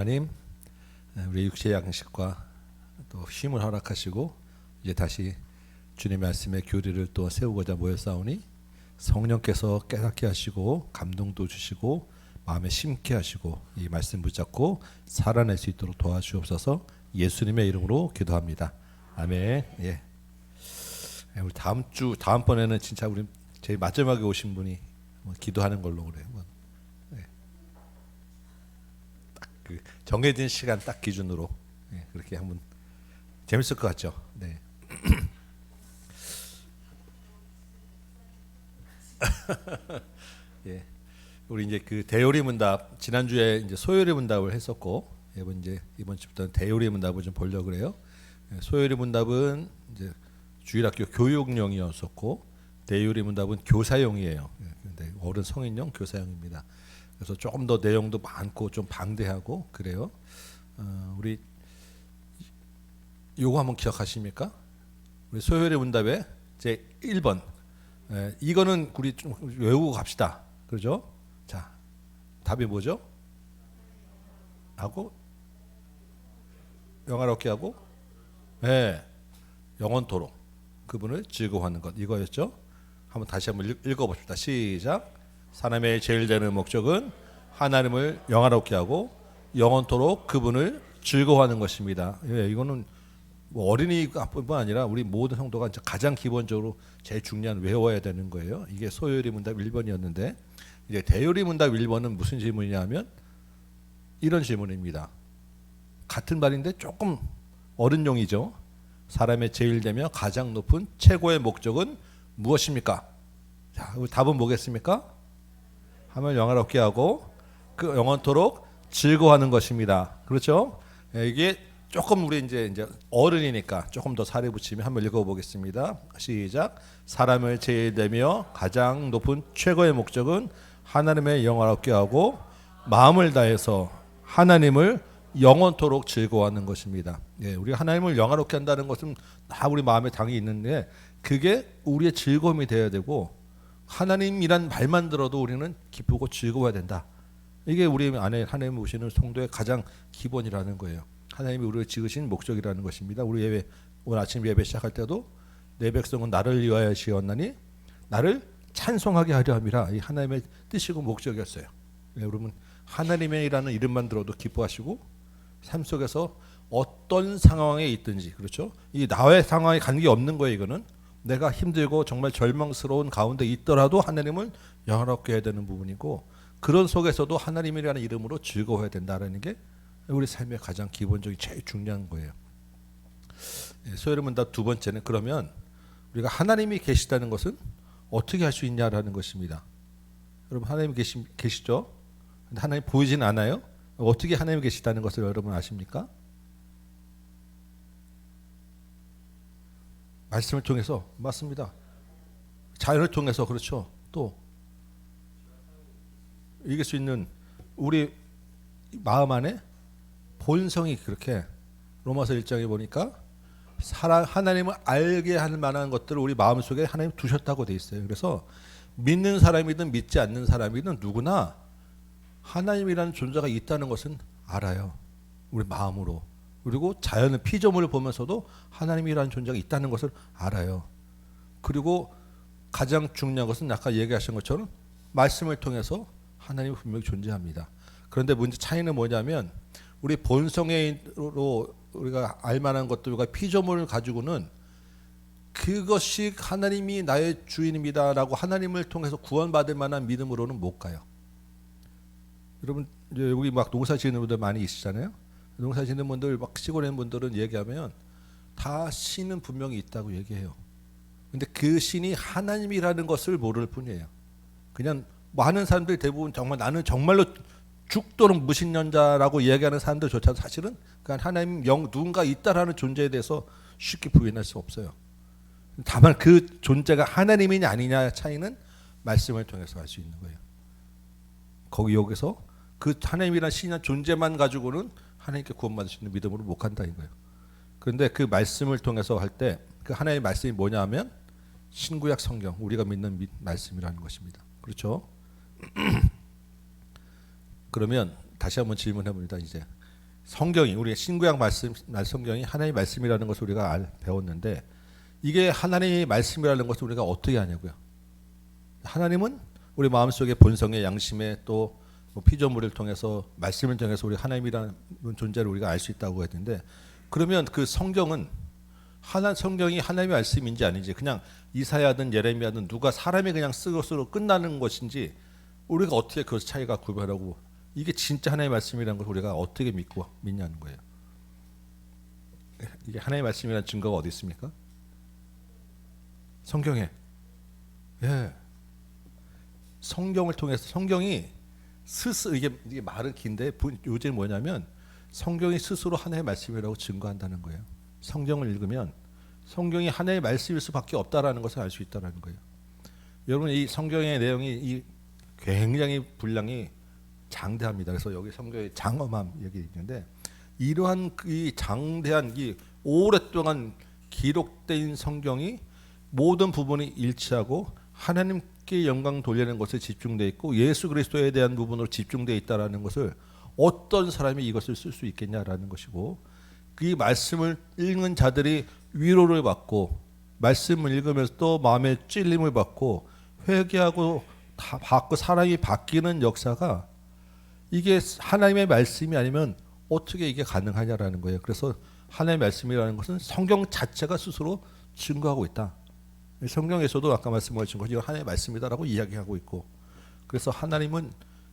하나님, 우리 육체의 양식과 또 쉼을 허락하시고 이제 다시 주님의 말씀의 교리를 또 세우고자 모였사오니 성령께서 깨닫게 하시고 감동도 주시고 마음에 심게 하시고 이 말씀 붙잡고 살아낼 수 있도록 도와주옵소서. 예수님의 이름으로 기도합니다. 아멘. 예. 우리 다음번에는 진짜 우리 제일 마지막에 오신 분이 기도하는 걸로 그래요. 그 정해진 시간 딱 기준으로 그렇게 한번 재밌을 것 같죠. 네. 예. 우리 이제 그 대요리 문답 지난주에 이제 소요리 문답을 했었고 이번 주부터는 대요리 문답을 좀 보려고 그래요. 소요리 문답은 이제 주일학교 교육용이었었고 대요리 문답은 교사용이에요. 근데 어른 성인용 교사용입니다. 그래서 조금 더 내용도 많고 좀 방대하고 그래요. 우리 요거 한번 기억하십니까? 우리 소요리 문답의 제 1번. 이거는 우리 좀 외우고 갑시다. 그렇죠? 자, 답이 뭐죠? 하고 영화롭게 하고 영원토록 그분을 즐거워하는 것 이거였죠? 한번 다시 한번 읽어봅시다. 시작. 사람의 제일 되는 목적은 하나님을 영화롭게 하고 영원토록 그분을 즐거워하는 것입니다. 이거는 뭐 어린이뿐만 아니라 우리 모든 성도가 가장 기본적으로 제일 중요한 외워야 되는 거예요. 이게 소요리 문답 1번이었는데 이제 대요리 문답 1번은 무슨 질문이냐 하면 이런 질문입니다. 같은 말인데 조금 어른용이죠. 사람의 제일 되며 가장 높은 최고의 목적은 무엇입니까? 자, 답은 뭐겠습니까? 하면 영화롭게 하고 그 영원토록 즐거워하는 것입니다. 그렇죠? 이게 조금 우리 이제 어른이니까 조금 더 살에 붙이면 한번 읽어보겠습니다. 시작. 사람을 제일되며 가장 높은 최고의 목적은 하나님의 영화롭게 하고 마음을 다해서 하나님을 영원토록 즐거워하는 것입니다. 우리가 하나님을 영화롭게 한다는 것은 다 우리 마음에 당이 있는데 그게 우리의 즐거움이 되어야 되고 하나님이란 말만 들어도 우리는 기쁘고 즐거워야 된다. 이게 우리 안에 하나님 오시는 성도의 가장 기본이라는 거예요. 하나님이 우리를 지으신 목적이라는 것입니다. 우리 예배 오늘 아침 예배 시작할 때도 내 백성은 나를 위하여 지었나니 나를 찬송하게 하려 함이라. 이 하나님의 뜻이고 목적이었어요. 여러분 하나님이라는 이름만 들어도 기뻐하시고 삶 속에서 어떤 상황에 있든지 그렇죠. 이 나의 상황에 관계 없는 거예요. 이거는 내가 힘들고 정말 절망스러운 가운데 있더라도 하나님을 영화롭게 해야 되는 부분이고 그런 속에서도 하나님이라는 이름으로 즐거워해야 된다는 게 우리 삶의 가장 기본적인 제일 중요한 거예요. 소요리 문답 두 번째는 그러면 우리가 하나님이 계시다는 것은 어떻게 할 수 있냐라는 것입니다. 여러분 하나님 계시죠? 근데 하나님 보이진 않아요? 어떻게 하나님 계시다는 것을 여러분 아십니까? 말씀을 통해서 맞습니다. 자연을 통해서 그렇죠. 또 이길 수 있는 우리 마음 안에 본성이 그렇게 로마서 1장에 보니까 하나님을 알게 할 만한 것들을 우리 마음속에 하나님 두셨다고 돼 있어요. 그래서 믿는 사람이든 믿지 않는 사람이든 누구나 하나님이라는 존재가 있다는 것은 알아요. 우리 마음으로. 그리고 자연의 피조물을 보면서도 하나님이라는 존재가 있다는 것을 알아요. 그리고 가장 중요한 것은 아까 얘기하신 것처럼 말씀을 통해서 하나님이 분명히 존재합니다. 그런데 문제 차이는 뭐냐면 우리 본성으로 우리가 알만한 것들과 피조물을 가지고는 그것이 하나님이 나의 주인입니다라고 하나님을 통해서 구원받을 만한 믿음으로는 못 가요. 여러분 이제 여기 막 농사 지는 분들 많이 있으시잖아요. 농사 짓는 분들 막 시골에 있는 분들은 얘기하면 다 신은 분명히 있다고 얘기해요. 근데 그 신이 하나님이라는 것을 모를 뿐이에요. 그냥 많은 사람들 대부분 정말 나는 정말로 죽도록 무신론자라고 얘기하는 사람들조차도 사실은 그 하나님 누군가 있다라는 존재에 대해서 쉽게 부인할 수 없어요. 다만 그 존재가 하나님이냐 아니냐 차이는 말씀을 통해서 알 수 있는 거예요. 여기서 그 하나님이라는 신이나 존재만 가지고는 하나님께 구원받을 수 있는 믿음으로 못 간다는 거예요. 그런데 그 말씀을 통해서 할 때 그 하나님의 말씀이 뭐냐 하면 신구약 성경 우리가 믿는 말씀이라는 것입니다. 그렇죠? 그러면 다시 한번 질문해 봅니다. 이제 성경이 우리 신구약 말씀 성경이 하나님의 말씀이라는 것을 우리가 배웠는데 이게 하나님의 말씀이라는 것을 우리가 어떻게 아냐고요. 하나님은 우리 마음속에 본성의 양심에 또 피조물을 통해서 말씀을 통해서 우리 하나님이라는 존재를 우리가 알 수 있다고 했는데 그러면 그 성경이 하나님의 말씀인지 아닌지 그냥 이사야든 예레미야든 누가 사람이 그냥 쓴 것으로 끝나는 것인지 우리가 어떻게 그 차이가 구별하고 이게 진짜 하나님의 말씀이라는 걸 우리가 어떻게 믿냐는 거예요. 이게 하나님의 말씀이라는 증거가 어디 있습니까? 성경에. 예. 성경을 통해서 성경이 스스로 이게 말은 긴데 요즘 뭐냐면 성경이 스스로 하나님의 말씀이라고 증거한다는 거예요. 성경을 읽으면 성경이 하나님의 말씀일 수밖에 없다라는 것을 알 수 있다라는 거예요. 여러분 이 성경의 내용이 굉장히 분량이 장대합니다. 그래서 여기 성경의 장엄함 여기 있는데 이러한 이 장대한 이 오랫동안 기록된 성경이 모든 부분이 일치하고 하나님께 영광 돌리는 것에 집중되어 있고 예수 그리스도에 대한 부분으로 집중되어 있다라는 것을 어떤 사람이 이것을 쓸 수 있겠냐라는 것이고 그 말씀을 읽는 자들이 위로를 받고 말씀을 읽으면서 또 마음의 찔림을 받고 회개하고 받고 사람이 바뀌는 역사가 이게 하나님의 말씀이 아니면 어떻게 이게 가능하냐라는 거예요. 그래서 하나님의 말씀이라는 것은 성경 자체가 스스로 증거하고 있다. 성경에서도 아까 말씀하신 것이 하나님의 말씀이다라고 이야기하고 있고 그래서 하나님은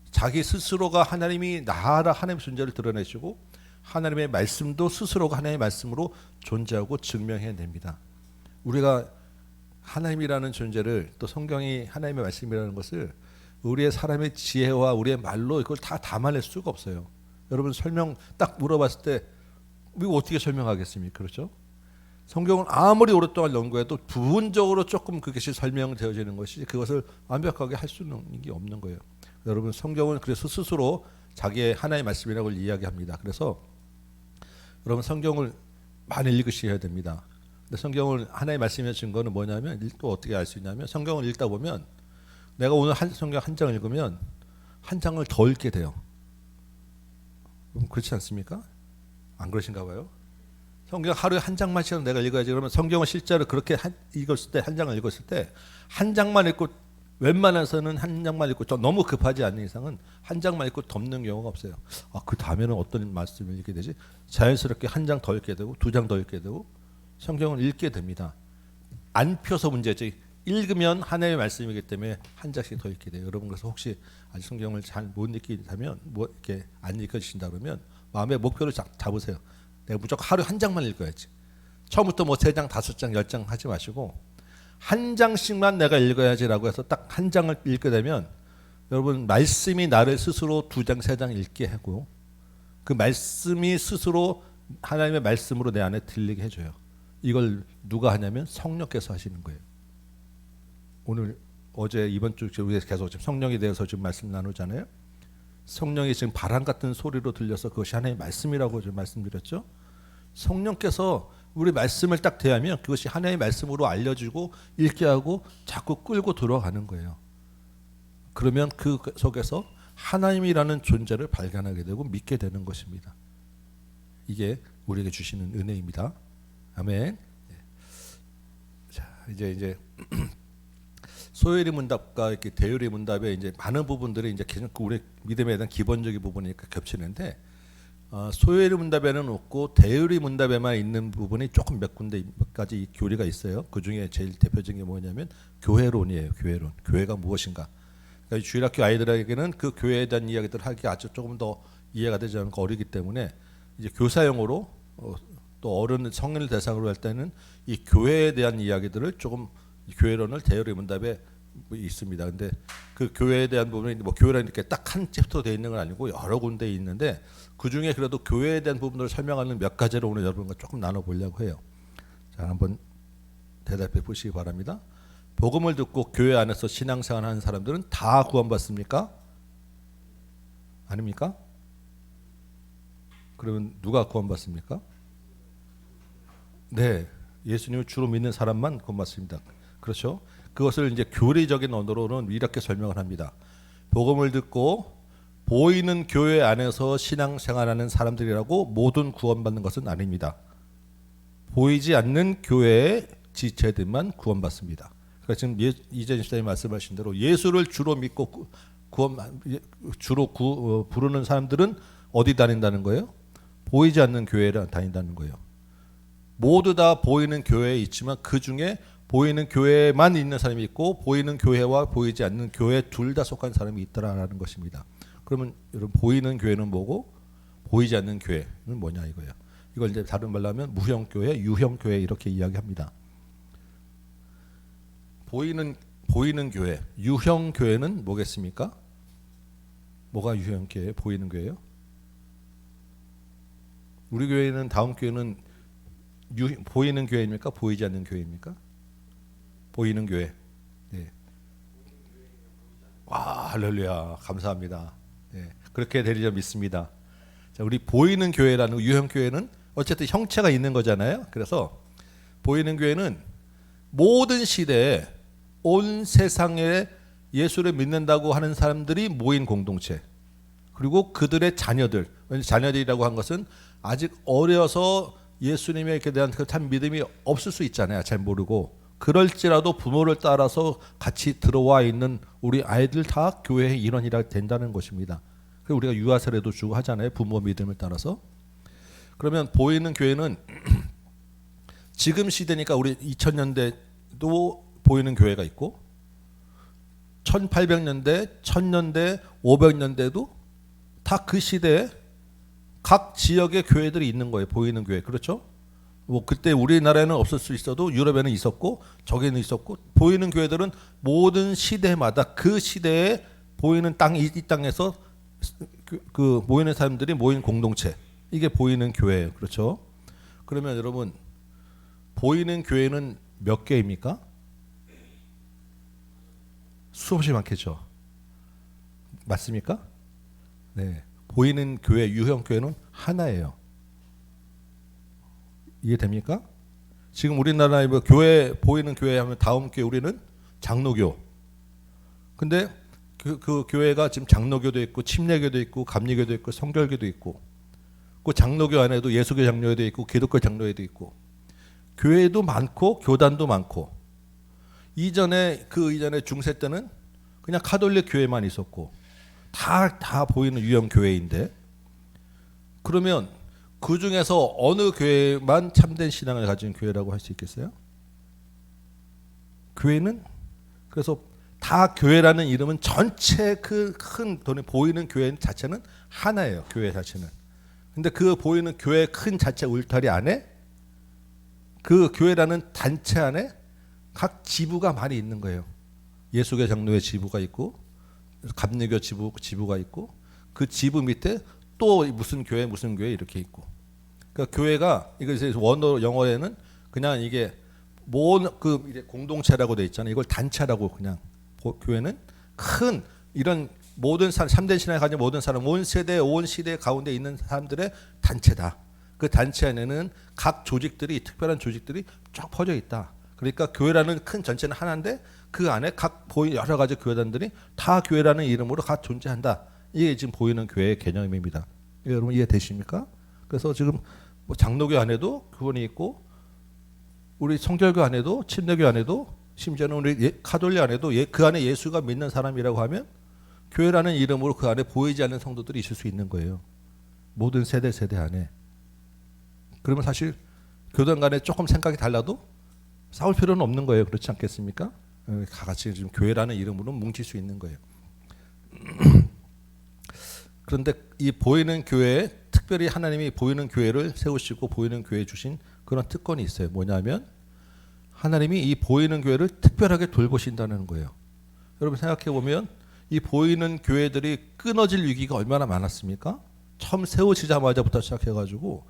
자기 스스로가 하나님이 나라 하나님의 존재를 드러내시고 하나님의 말씀도 스스로가 하나님의 말씀으로 존재하고 증명해냅니다. 우리가 하나님이라는 존재를 또 성경이 하나님의 말씀이라는 것을 우리의 사람의 지혜와 우리의 말로 이걸 다 담아낼 수가 없어요. 여러분 설명 딱 물어봤을 때 이거 어떻게 설명하겠습니까? 그렇죠? 성경은 아무리 오랫동안 연구해도 부분적으로 조금 그것이 설명되어지는 것이 그것을 완벽하게 할 수는 게 없는 거예요. 여러분 성경은 그래서 스스로 자기의 하나의 말씀이라고 이야기합니다. 그래서 여러분 성경을 많이 읽으셔야 됩니다. 근데 성경을 하나의 말씀의 증거는 뭐냐면 또 어떻게 알 수 있냐면 성경을 읽다 보면 내가 오늘 성경 한 장 읽으면 한 장을 더 읽게 돼요. 그렇지 않습니까? 안 그러신가 봐요. 성경 하루에 한 장만씩 내가 읽어야지. 그러면 성경을 실제로 그렇게 읽었을 때 한 장을 읽었을 때 한 장만 읽고 웬만해서는 한 장만 읽고 너무 급하지 않는 이상은 한 장만 읽고 덮는 경우가 없어요. 그 다음에는 어떤 말씀을 읽게 되지? 자연스럽게 한 장 더 읽게 되고 두 장 더 읽게 되고 성경을 읽게 됩니다. 안 펴서 문제지. 읽으면 하나님의 말씀이기 때문에 한 장씩 더 읽게 돼요. 여러분 그래서 혹시 아직 성경을 잘 못 읽긴다면 뭐 이렇게 안 읽어지신다 그러면 마음의 목표를 잡으세요. 내가 무조건 하루에 한 장만 읽어야지. 처음부터 뭐 3장, 5장, 10장 하지 마시고 한 장씩만 내가 읽어야지라고 해서 딱 한 장을 읽게 되면 여러분 말씀이 나를 스스로 2장, 3장 읽게 하고 그 말씀이 스스로 하나님의 말씀으로 내 안에 들리게 해줘요. 이걸 누가 하냐면 성령께서 하시는 거예요. 오늘 어제 이번 주 우리가 계속 지금 성령에 대해서 지금 말씀 나누잖아요. 성령이 지금 바람 같은 소리로 들려서 그것이 하나님의 말씀이라고 지금 말씀드렸죠. 성령께서 우리 말씀을 딱 대하면 그것이 하나님의 말씀으로 알려지고 읽게 하고 자꾸 끌고 들어가는 거예요. 그러면 그 속에서 하나님이라는 존재를 발견하게 되고 믿게 되는 것입니다. 이게 우리에게 주시는 은혜입니다. 아멘. 자, 이제 소요리 문답과 이렇게 대요리 문답의 이제 많은 부분들이 이제 우리 믿음에 대한 기본적인 부분이니까 겹치는데 소요리 문답에는 없고 대요리 문답에만 있는 부분이 조금 몇 가지 교리가 있어요. 그 중에 제일 대표적인 게 뭐냐면 교회론이에요. 교회론. 교회가 무엇인가. 그러니까 주일학교 아이들에게는 그 교회에 대한 이야기들을 하기 아주 조금 더 이해가 되지 않고 어리기 때문에 이제 교사용으로 또 어른 성인을 대상으로 할 때는 이 교회에 대한 이야기들을 조금 교회론을 대요리 문답에 있습니다. 근데 그 교회에 대한 부분이 뭐 교회라는 이렇게 딱 한 챕터 되어 있는 건 아니고 여러 군데 있는데 그 중에 그래도 교회에 대한 부분들을 설명하는 몇 가지를 오늘 여러분과 조금 나눠보려고 해요. 자, 한번 대답해 보시기 바랍니다. 복음을 듣고 교회 안에서 신앙생활 하는 사람들은 다 구원받습니까? 아닙니까? 그러면 누가 구원받습니까? 네, 예수님을 주로 믿는 사람만 구원받습니다. 그렇죠? 그것을 이제 교리적인 언어로는 이렇게 설명을 합니다. 복음을 듣고 보이는 교회 안에서 신앙생활하는 사람들이라고 모든 구원받는 것은 아닙니다. 보이지 않는 교회의 지체들만 구원받습니다. 그러니까 지금 이재진 시장님 말씀하신 대로 예수를 주로 믿고 부르는 사람들은 어디 다닌다는 거예요? 보이지 않는 교회를 다닌다는 거예요. 모두 다 보이는 교회에 있지만 그 중에 보이는 교회만 있는 사람이 있고 보이는 교회와 보이지 않는 교회 둘 다 속한 사람이 있더라라는 것입니다. 그러면 여러분 보이는 교회는 뭐고 보이지 않는 교회는 뭐냐 이거예요. 이걸 이제 다른 말로 하면 무형교회, 유형교회 이렇게 이야기합니다. 보이는 교회, 유형교회는 뭐겠습니까? 뭐가 유형교회, 보이는 교회요? 우리 교회는 다음 교회는 보이는 교회입니까? 보이지 않는 교회입니까? 보이는 교회. 네. 와, 할렐루야, 감사합니다. 네. 그렇게 되리라 믿습니다. 자, 우리 보이는 교회라는 유형 교회는 어쨌든 형체가 있는 거잖아요. 그래서 보이는 교회는 모든 시대에 온 세상에 예수를 믿는다고 하는 사람들이 모인 공동체. 그리고 그들의 자녀들. 자녀들이라고 한 것은 아직 어려서 예수님에 대한 그 참 믿음이 없을 수 있잖아요. 잘 모르고. 그럴지라도 부모를 따라서 같이 들어와 있는 우리 아이들 다 교회의 일원이라 된다는 것입니다. 그리고 우리가 유아 세례도 주고 하잖아요. 부모 믿음을 따라서. 그러면 보이는 교회는 지금 시대니까 우리 2000년대도 보이는 교회가 있고 1800년대, 1000년대, 500년대도 다 그 시대에 각 지역의 교회들이 있는 거예요. 보이는 교회. 그렇죠? 뭐 그때 우리나라에는 없을 수 있어도 유럽에는 있었고 저기는 있었고 보이는 교회들은 모든 시대마다 그 시대에 보이는 땅, 이 땅에서 그 모이는 사람들이 모인 공동체. 이게 보이는 교회예요. 그렇죠? 그러면 여러분 보이는 교회는 몇 개입니까? 수없이 많겠죠. 맞습니까? 네. 보이는 교회, 유형 교회는 하나예요. 이해됩니까? 지금 우리나라의 뭐 교회 보이는 교회 하면 다음 교회 우리는 장로교. 근데 그 교회가 지금 장로교도 있고 침례교도 있고 감리교도 있고 성결교도 있고 그 장로교 안에도 예수교 장로회도 있고 기독교 장로회도 있고 교회도 많고 교단도 많고 이전에 중세 때는 그냥 카톨릭 교회만 있었고 다 보이는 유형 교회인데 그러면 그 중에서 어느 교회만 참된 신앙을 가진 교회라고 할 수 있겠어요? 교회는 그래서 다 교회라는 이름은 전체 그 큰 돈에 보이는 교회 자체는 하나예요. 교회 자체는. 근데 그 보이는 교회 큰 자체 울타리 안에 그 교회라는 단체 안에 각 지부가 많이 있는 거예요. 예수교 장로회 지부가 있고 감리교 지부가 있고 그 지부 밑에 또 무슨 교회 이렇게 있고. 그러니까 교회가 이거 원어 영어에는 그냥 이게 이제 공동체라고 돼 있잖아요. 이걸 단체라고 그냥 교회는 큰 이런 모든 사람 참된 신앙을 가진 모든 사람 온 세대 온 시대 가운데 있는 사람들의 단체다. 그 단체 안에는 각 조직들이 특별한 조직들이 쫙 퍼져 있다. 그러니까 교회라는 큰 전체는 하나인데 그 안에 각 여러 가지 교회단들이 다 교회라는 이름으로 다 존재한다. 이게 지금 보이는 교회의 개념입니다. 여러분 이해되십니까? 그래서 지금 뭐 장로교 안에도 그분이 있고 우리 성결교 안에도 침례교 안에도 심지어는 우리 카톨릭 안에도 그 안에 예수가 믿는 사람이라고 하면 교회라는 이름으로 그 안에 보이지 않는 성도들이 있을 수 있는 거예요. 모든 세대 안에. 그러면 사실 교단 간에 조금 생각이 달라도 싸울 필요는 없는 거예요. 그렇지 않겠습니까? 다 같이 지금 교회라는 이름으로 뭉칠 수 있는 거예요. 그런데 이 보이는 교회에 특별히 하나님이 보이는 교회를 세우시고 보이는 교회에 주신 그런 특권이 있어요. 뭐냐면 하나님이 이 보이는 교회를 특별하게 돌보신다는 거예요. 여러분 생각해 보면 이 보이는 교회들이 끊어질 위기가 얼마나 많았습니까? 처음 세워지자마자부터 시작해가지고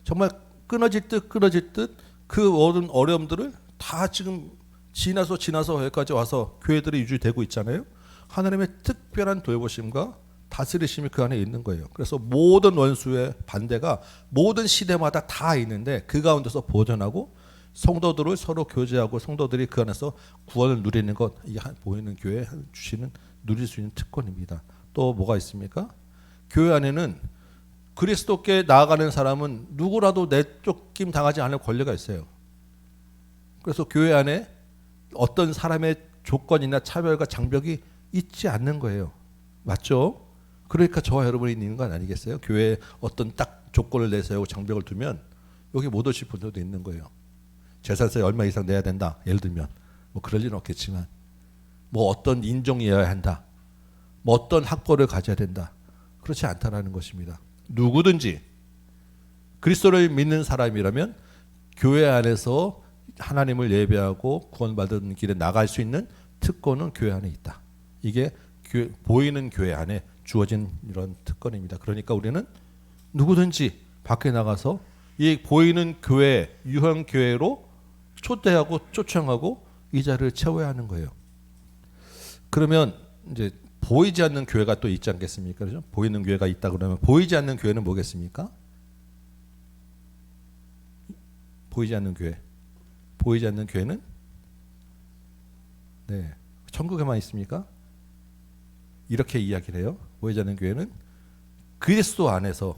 정말 끊어질 듯 그 모든 어려움들을 다 지금 지나서 여기까지 와서 교회들이 유지되고 있잖아요. 하나님의 특별한 돌보심과 다스리심이 그 안에 있는 거예요. 그래서 모든 원수의 반대가 모든 시대마다 다 있는데 그 가운데서 보존하고 성도들을 서로 교제하고 성도들이 그 안에서 구원을 누리는 것, 이 보이는 교회에 주시는 누릴 수 있는 특권입니다. 또 뭐가 있습니까? 교회 안에는 그리스도께 나아가는 사람은 누구라도 내쫓김 당하지 않을 권리가 있어요. 그래서 교회 안에 어떤 사람의 조건이나 차별과 장벽이 있지 않는 거예요. 맞죠? 그러니까 저와 여러분이 있는 건 아니겠어요? 교회에 어떤 딱 조건을 내세우고 장벽을 두면 여기 못 오실 분들도 있는 거예요. 재산세 얼마 이상 내야 된다. 예를 들면 뭐 그럴 일은 없겠지만 뭐 어떤 인종이어야 한다. 뭐 어떤 학벌을 가져야 된다. 그렇지 않다라는 것입니다. 누구든지 그리스도를 믿는 사람이라면 교회 안에서 하나님을 예배하고 구원받은 길에 나갈 수 있는 특권은 교회 안에 있다. 이게 보이는 교회 안에 주어진 이런 특권입니다. 그러니까 우리는 누구든지 밖에 나가서 이 보이는 교회, 유형 교회로 초대하고 초청하고 이 자리를 채워야 하는 거예요. 그러면 이제 보이지 않는 교회가 또 있지 않겠습니까? 그렇죠? 보이는 교회가 있다 그러면 보이지 않는 교회는 뭐겠습니까? 보이지 않는 교회. 보이지 않는 교회는 네, 천국에만 있습니까? 이렇게 이야기를 해요. 보이지 않는 교회는 그리스도 안에서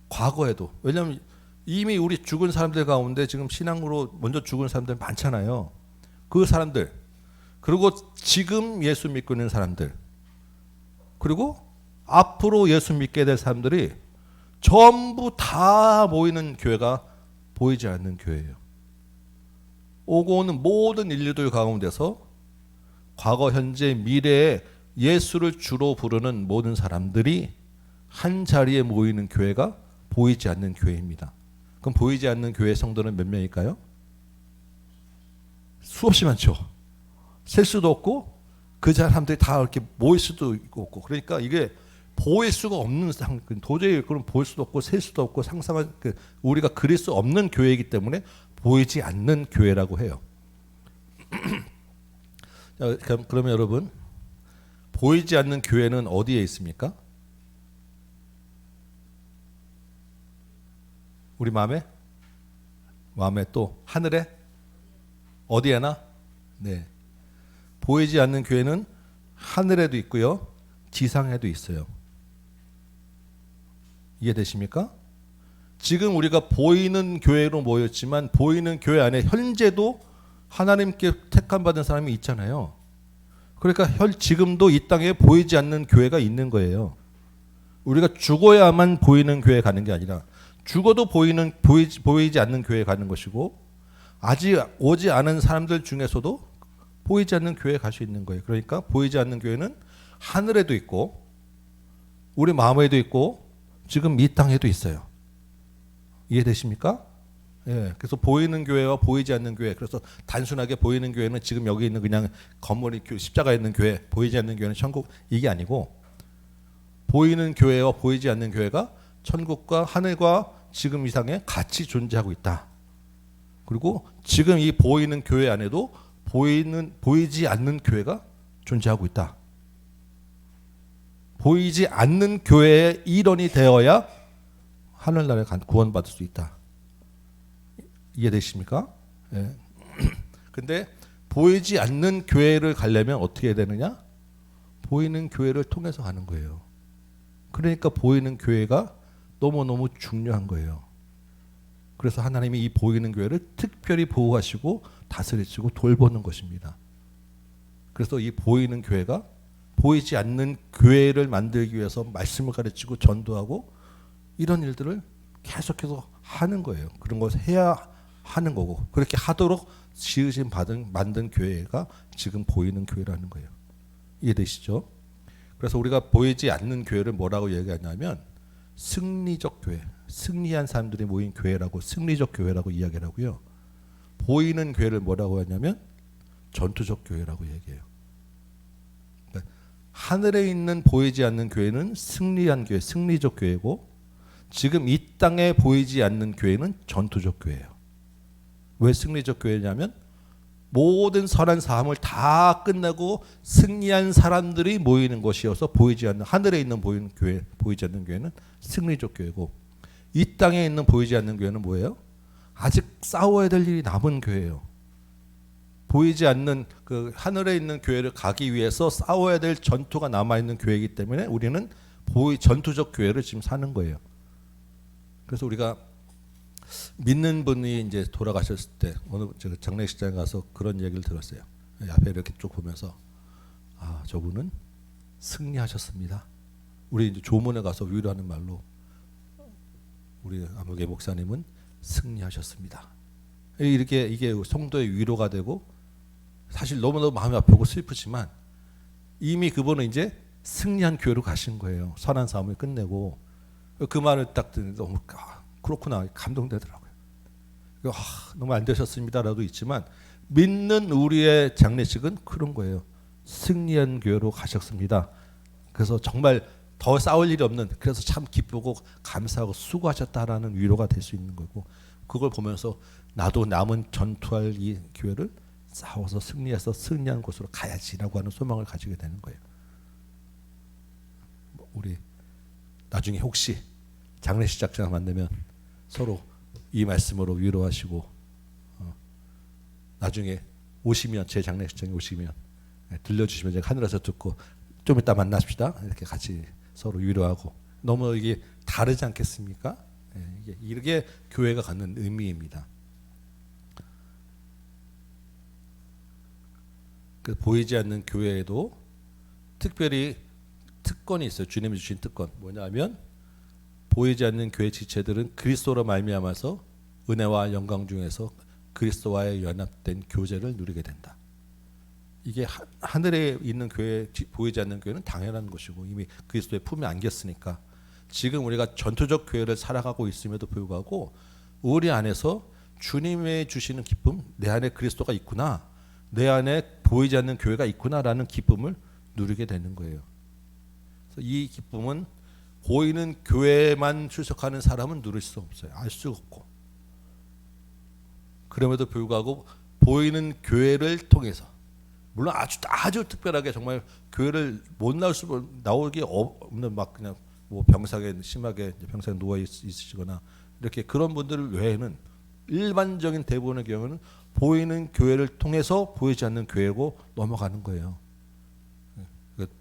과거에도, 왜냐하면 이미 우리 죽은 사람들 가운데 지금 신앙으로 먼저 죽은 사람들 많잖아요. 그 사람들, 그리고 지금 예수 믿고 있는 사람들, 그리고 앞으로 예수 믿게 될 사람들이 전부 다 모이는 교회가 보이지 않는 교회예요. 오고 오는 모든 인류들 가운데서 과거, 현재, 미래에 예수를 주로 부르는 모든 사람들이 한 자리에 모이는 교회가 보이지 않는 교회입니다. 그럼 보이지 않는 교회 성도는 몇 명일까요? 수없이 많죠. 셀 수도 없고 그 사람들이 다 이렇게 모일 수도 없고, 그러니까 이게 보일 수가 없는 도저히 그럼 보일 수도 없고 셀 수도 없고 상상할 우리가 그릴 수 없는 교회이기 때문에 보이지 않는 교회라고 해요. 그러면 여러분, 보이지 않는 교회는 어디에 있습니까? 우리 마음에 또 하늘에 어디에나? 네. 보이지 않는 교회는 하늘에도 있고요, 지상에도 있어요. 이해되십니까? 지금 우리가 보이는 교회로 모였지만 보이는 교회 안에 현재도 하나님께 택함 받은 사람이 있잖아요. 그러니까 지금도 이 땅에 보이지 않는 교회가 있는 거예요. 우리가 죽어야만 보이는 교회에 가는 게 아니라 죽어도 보이지 않는 교회에 가는 것이고, 아직 오지 않은 사람들 중에서도 보이지 않는 교회에 갈 수 있는 거예요. 그러니까 보이지 않는 교회는 하늘에도 있고 우리 마음에도 있고 지금 이 땅에도 있어요. 이해되십니까? 예. 그래서 보이는 교회와 보이지 않는 교회. 그래서 단순하게 보이는 교회는 지금 여기 있는 그냥 건물이 십자가 있는 교회, 보이지 않는 교회는 천국, 이게 아니고 보이는 교회와 보이지 않는 교회가 천국과 하늘과 지금 이상에 같이 존재하고 있다. 그리고 지금 이 보이는 교회 안에도 보이지 않는 교회가 존재하고 있다. 보이지 않는 교회의 일원이 되어야 하늘나라에 구원받을 수 있다. 이해되십니까? 예. 근데 보이지 않는 교회를 가려면 어떻게 해야 되느냐? 보이는 교회를 통해서 가는 거예요. 그러니까 보이는 교회가 너무너무 중요한 거예요. 그래서 하나님이 이 보이는 교회를 특별히 보호하시고 다스리시고 돌보는 것입니다. 그래서 이 보이는 교회가 보이지 않는 교회를 만들기 위해서 말씀을 가르치고 전도하고 이런 일들을 계속해서 하는 거예요. 그런 것을 해야 하는 거고, 그렇게 하도록 지으신 만든 교회가 지금 보이는 교회라는 거예요. 이해되시죠? 그래서 우리가 보이지 않는 교회를 뭐라고 얘기하냐면 승리적 교회, 승리한 사람들이 모인 교회라고, 승리적 교회라고 이야기를 하고요. 보이는 교회를 뭐라고 하냐면 전투적 교회라고 얘기해요. 그러니까 하늘에 있는 보이지 않는 교회는 승리한 교회, 승리적 교회고, 지금 이 땅에 보이지 않는 교회는 전투적 교회예요. 왜 승리적 교회냐면 모든 선한 사함을 다 끝내고 승리한 사람들이 모이는 것이어서 보이지 않는, 하늘에 있는 보이는 교회, 보이지 않는 교회는 승리적 교회고, 이 땅에 있는 보이지 않는 교회는 뭐예요? 아직 싸워야 될 일이 남은 교회예요. 보이지 않는 그 하늘에 있는 교회를 가기 위해서 싸워야 될 전투가 남아 있는 교회이기 때문에 우리는 전투적 교회를 지금 사는 거예요. 그래서 우리가 믿는 분이 이제 돌아가셨을 때 어느 제가 장례식장에 가서 그런 얘기를 들었어요. 앞에 이렇게 쭉 보면서 아, 저분은 승리하셨습니다. 우리 이제 조문에 가서 위로하는 말로 우리 아무개 목사님은 승리하셨습니다. 이렇게 이게 성도의 위로가 되고 사실 너무너무 마음이 아프고 슬프지만 이미 그분은 이제 승리한 교회로 가신 거예요. 선한 싸움을 끝내고 그 말을 딱 듣는데 너무 그렇구나 감동되더라고요. 너무 안 되셨습니다라도 있지만 믿는 우리의 장례식은 그런 거예요. 승리한 교회로 가셨습니다. 그래서 정말 더 싸울 일이 없는 그래서 참 기쁘고 감사하고 수고하셨다라는 위로가 될 수 있는 거고 그걸 보면서 나도 남은 전투할 이 교회를 싸워서 승리해서 승리한 곳으로 가야지라고 하는 소망을 가지게 되는 거예요. 우리 나중에 혹시 장례식장을 만나면 서로 이 말씀으로 위로하시고 나중에 오시면 제 장례식장에 오시면 들려주시면 제가 하늘에서 듣고 좀 이따 만나십시다 이렇게 같이 서로 위로하고 너무 이게 다르지 않겠습니까? 이게 교회가 갖는 의미입니다. 보이지 않는 교회에도 특별히 특권이 있어요. 주님이 주신 특권 뭐냐면 보이지 않는 교회 지체들은 그리스도로 말미암아서 은혜와 영광 중에서 그리스도와의 연합된 교제를 누리게 된다. 이게 하늘에 있는 교회 보이지 않는 교회는 당연한 것이고 이미 그리스도의 품에 안겼으니까 지금 우리가 전투적 교회를 살아가고 있음에도 불구하고 우리 안에서 주님의 주시는 기쁨 내 안에 그리스도가 있구나 내 안에 보이지 않는 교회가 있구나라는 기쁨을 누리게 되는 거예요. 그래서 이 기쁨은 보이는 교회만 출석하는 사람은 누릴 수 없어요. 알 수 없고 그럼에도 불구하고 보이는 교회를 통해서 물론 아주 특별하게 정말 교회를 못 나오기 없는 막 그냥 뭐 병상에 심하게 병상에 누워 있으시거나 이렇게 그런 분들 외에는 일반적인 대부분의 경우는 보이는 교회를 통해서 보이지 않는 교회고 넘어가는 거예요.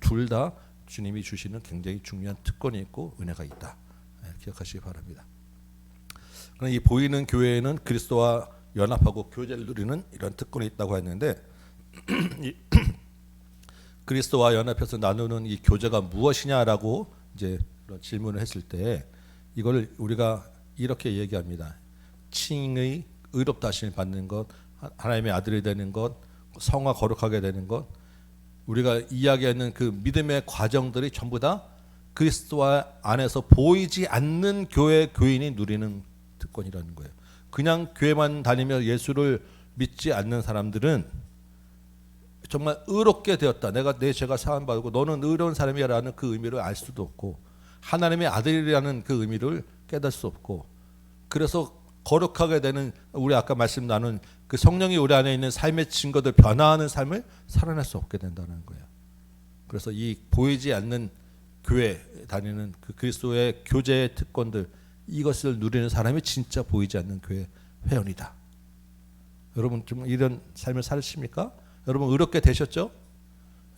둘 다 주님이 주시는 굉장히 중요한 특권이 있고 은혜가 있다. 기억하시기 바랍니다. 그럼 이 보이는 교회에는 그리스도와 연합하고 교제를 누리는 이런 특권이 있다고 했는데 그리스도와 연합해서 나누는 이 교제가 무엇이냐라고 이제 그런 질문을 했을 때 이걸 우리가 이렇게 얘기합니다. 칭의 의롭다 하심을 받는 것, 하나님의 아들이 되는 것, 성화 거룩하게 되는 것, 우리가 이야기하는 그 믿음의 과정들이 전부 다 그리스도와 안에서 보이지 않는 교회 교인이 누리는 특권이라는 거예요. 그냥 교회만 다니며 예수를 믿지 않는 사람들은 정말 의롭게 되었다. 내 죄가 사함 받고 너는 의로운 사람이라는 그 의미를 알 수도 없고 하나님의 아들이라는 그 의미를 깨달을 수 없고 그래서 거룩하게 되는 우리 아까 말씀 나눈 그 성령이 우리 안에 있는 삶의 증거들 변화하는 삶을 살아낼 수 없게 된다는 거예요. 그래서 이 보이지 않는 교회 다니는 그 그리스도의 교제의 특권들 이것을 누리는 사람이 진짜 보이지 않는 교회 회원이다. 여러분 좀 이런 삶을 사십니까? 여러분 의롭게 되셨죠?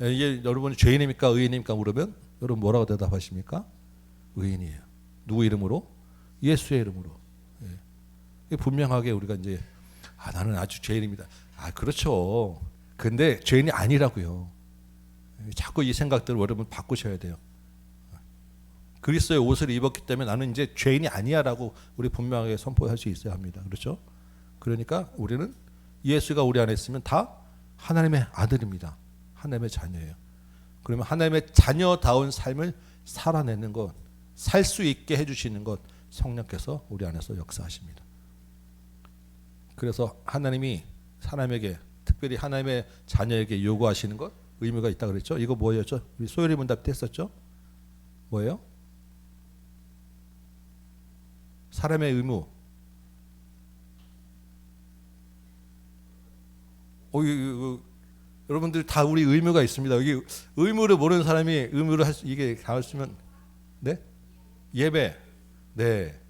이게 여러분이 죄인입니까? 의인입니까? 물으면 여러분 뭐라고 대답하십니까? 의인이에요. 누구 이름으로? 예수의 이름으로. 분명하게 우리가 이제 나는 아주 죄인입니다. 그렇죠. 근데 죄인이 아니라고요. 자꾸 이 생각들을 여러분 바꾸셔야 돼요. 그리스도의 옷을 입었기 때문에 나는 이제 죄인이 아니야라고 우리 분명하게 선포할 수 있어야 합니다. 그렇죠? 그러니까 우리는 예수가 우리 안에 있으면 다 하나님의 아들입니다. 하나님의 자녀예요. 그러면 하나님의 자녀다운 삶을 살아내는 것, 살 수 있게 해주시는 것 성령께서 우리 안에서 역사하십니다. 그래서 하나님이 사람에게 특별히 하나님의 자녀에게 요구하시는 것 의무가 있다 그랬죠. 이거 뭐였죠? 우리 소율이 문답 때 했었죠. 뭐예요? 사람의 의무. 여러분들 다 우리 의무가 있습니다. 여기 의무를 모르는 사람이 의무를 이게 다 했으면 네? 예배. 네.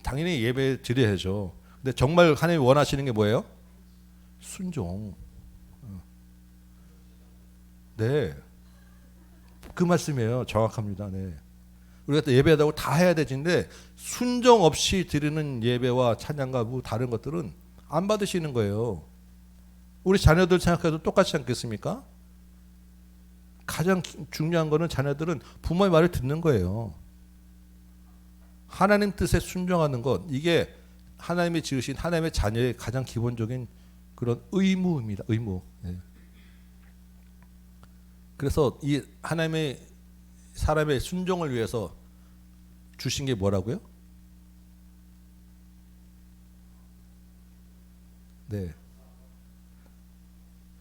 당연히 예배 드려야죠. 근데 정말 하나님이 원하시는 게 뭐예요? 순종. 네. 그 말씀이에요. 정확합니다. 네. 우리가 또 예배하다고 다 해야 되는데 순종 없이 드리는 예배와 찬양과 뭐 다른 것들은 안 받으시는 거예요. 우리 자녀들 생각해도 똑같지 않겠습니까? 가장 중요한 거는 자녀들은 부모의 말을 듣는 거예요. 하나님 뜻에 순종하는 것, 이게 하나님이 지으신 하나님의 자녀의 가장 기본적인 그런 의무입니다. 의무. 네. 그래서 이 하나님의 사람의 순종을 위해서 주신 게 뭐라고요? 네.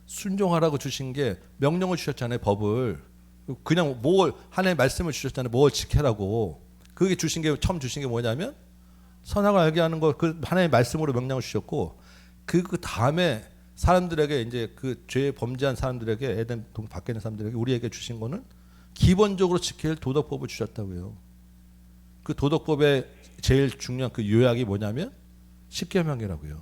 순종하라고 주신 게 명령을 주셨잖아요. 법을. 그냥 뭘 하나님의 말씀을 주셨잖아요. 뭘 지켜라고. 그게 주신 게 처음 주신 게 뭐냐면 선악을 알게 하는 거, 그 하나님의 말씀으로 명령을 주셨고 그 다음에 사람들에게 이제 그 죄 범죄한 사람들에게 에덴 동 밖에 있는 사람들에게 우리에게 주신 거는 기본적으로 지켜야 할 도덕법을 주셨다고요. 그 도덕법의 제일 중요한 그 요약이 뭐냐면 십계명이라고요.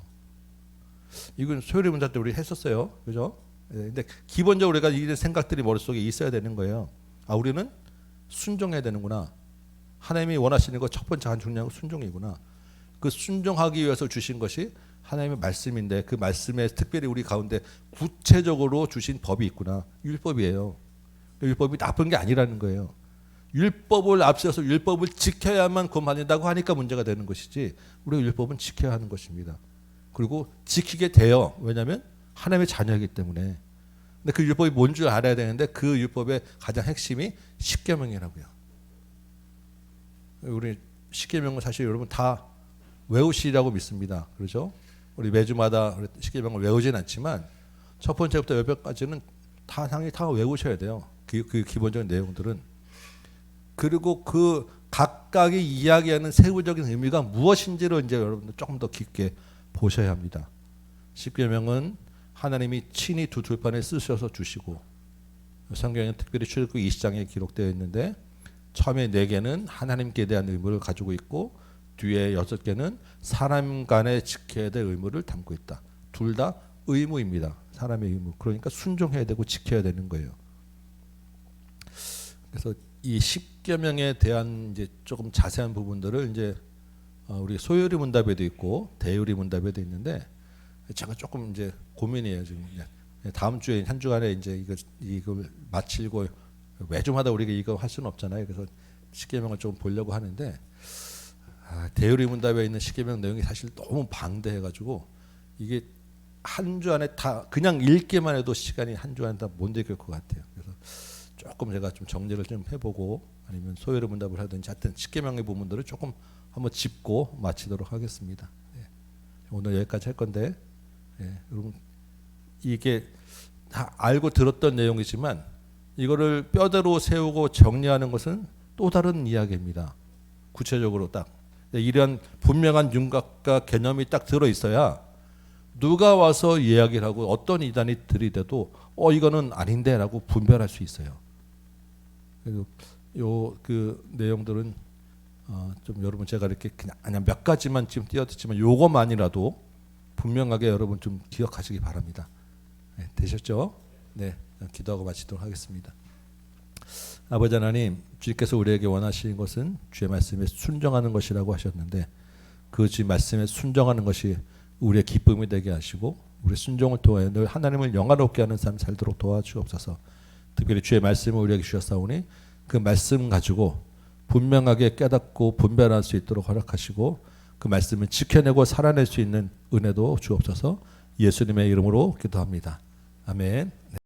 이건 소요리 문자 때 우리 했었어요, 그죠? 근데 기본적으로 우리가 이런 생각들이 머릿속에 있어야 되는 거예요. 아, 우리는 순종해야 되는구나. 하나님이 원하시는 거 첫 번째 한 중요한 건 순종이구나. 그 순종하기 위해서 주신 것이 하나님의 말씀인데 그 말씀에 특별히 우리 가운데 구체적으로 주신 법이 있구나. 율법이에요. 율법이 나쁜 게 아니라는 거예요. 율법을 앞세워서 율법을 지켜야만 구원받는다고 하니까 문제가 되는 것이지 우리가 율법은 지켜야 하는 것입니다. 그리고 지키게 돼요. 왜냐하면 하나님의 자녀이기 때문에. 근데 그 율법이 뭔 줄 알아야 되는데 그 율법의 가장 핵심이 십계명이라고요. 우리 십계명은 사실 여러분 다 외우시라고 믿습니다. 그렇죠? 우리 매주마다 십계명을 외우진 않지만 첫 번째부터 열 번까지는 다 당연히 다 외우셔야 돼요. 그 기본적인 내용들은. 그리고 그 각각이 이야기하는 세부적인 의미가 무엇인지를 이제 여러분들 조금 더 깊게 보셔야 합니다. 십계명은 하나님이 친히 두 들판에 쓰셔서 주시고 성경에는 특별히 출애굽기 20장에 기록되어 있는데 처음에 4개는 하나님께 대한 의무를 가지고 있고 뒤에 6개는 사람 간에 지켜야 될 의무를 담고 있다. 둘 다 의무입니다. 사람의 의무. 그러니까 순종해야 되고 지켜야 되는 거예요. 그래서 이 십계명에 대한 이제 조금 자세한 부분들을 이제 우리 소요리 문답에도 있고 대요리 문답에도 있는데 제가 조금 이제 고민이에요 지금. 다음 주에 한 주간에 이제 이걸 마치고 매주마다 우리가 이거 할 수는 없잖아요. 그래서 십계명을 좀 보려고 하는데 대요리 문답에 있는 십계명 내용이 사실 너무 방대해가지고 이게 한 주 안에 다 그냥 읽기만 해도 시간이 한 주 안에 다 못 읽을 것 같아요. 그래서 조금 제가 좀 정리를 좀 해보고 아니면 소요리 문답을 하든지 하여튼 십계명의 부분들을 조금 한번 짚고 마치도록 하겠습니다. 네. 오늘 여기까지 할 건데 여러분 이게 다 알고 들었던 내용이지만 이거를 뼈대로 세우고 정리하는 것은 또 다른 이야기입니다. 구체적으로 딱 이런 분명한 윤곽과 개념이 딱 들어 있어야 누가 와서 이야기를 하고 어떤 이단이 들이대도 이거는 아닌데라고 분별할 수 있어요. 그래서 그 내용들은 좀 여러분 제가 이렇게 그냥 몇 가지만 지금 띄워드리지만 요것만이라도 분명하게 여러분 좀 기억하시기 바랍니다. 네, 되셨죠? 네, 기도하고 마치도록 하겠습니다. 아버지 하나님, 주께서 우리에게 원하시는 것은 주의 말씀에 순종하는 것이라고 하셨는데 그 주의 말씀에 순종하는 것이 우리의 기쁨이 되게 하시고 우리 순종을 통하여 늘 하나님을 영화롭게 하는 삶 살도록 도와주옵소서. 특별히 주의 말씀을 우리에게 주셨사오니 그 말씀 가지고 분명하게 깨닫고 분별할 수 있도록 허락하시고 그 말씀을 지켜내고 살아낼 수 있는 은혜도 주옵소서. 예수님의 이름으로 기도합니다. 아멘.